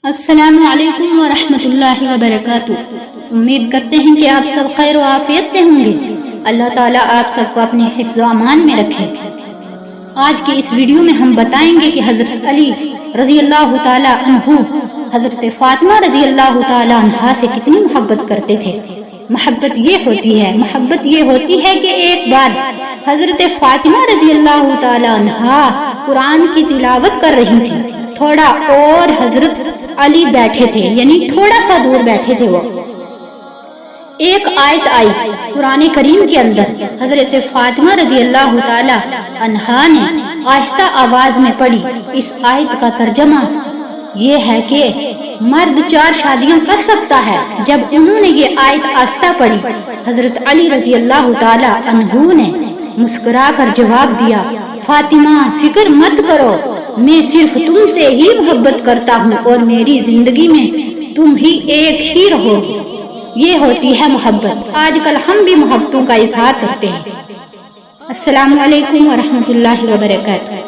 السلام علیکم ورحمۃ اللہ وبرکاتہ۔ امید کرتے ہیں کہ آپ سب خیر و عافیت سے ہوں گے۔ اللہ تعالیٰ آپ سب کو اپنے حفظ و امان میں رکھے۔ آج کی اس ویڈیو میں ہم بتائیں گے کہ حضرت علی رضی اللہ تعالیٰ عنہ حضرت فاطمہ رضی اللہ تعالیٰ عنہا سے کتنی محبت کرتے تھے۔ محبت یہ ہوتی ہے کہ ایک بار حضرت فاطمہ رضی اللہ تعالیٰ عنہا قرآن کی تلاوت کر رہی تھی، تھوڑا اور حضرت علی بیٹھے تھے، یعنی تھوڑا سا دور بیٹھے تھے۔ وہ ایک آیت آئی قرآن کریم کے اندر، حضرت فاطمہ رضی اللہ تعالی عنہا نے آہستہ آواز میں پڑھی۔ اس آیت کا ترجمہ یہ ہے کہ مرد 4 شادیاں کر سکتا ہے۔ جب انہوں نے یہ آیت آہستہ پڑھی، حضرت علی رضی اللہ تعالی عنہ نے مسکرا کر جواب دیا، فاطمہ فکر مت کرو، میں صرف تم سے ہی محبت کرتا ہوں اور میری زندگی میں تم ہی ایک ہی رہو گی۔ یہ ہوتی ہے محبت۔ آج کل ہم بھی محبتوں کا اظہار کرتے ہیں۔ السلام علیکم ورحمۃ اللہ وبرکاتہ۔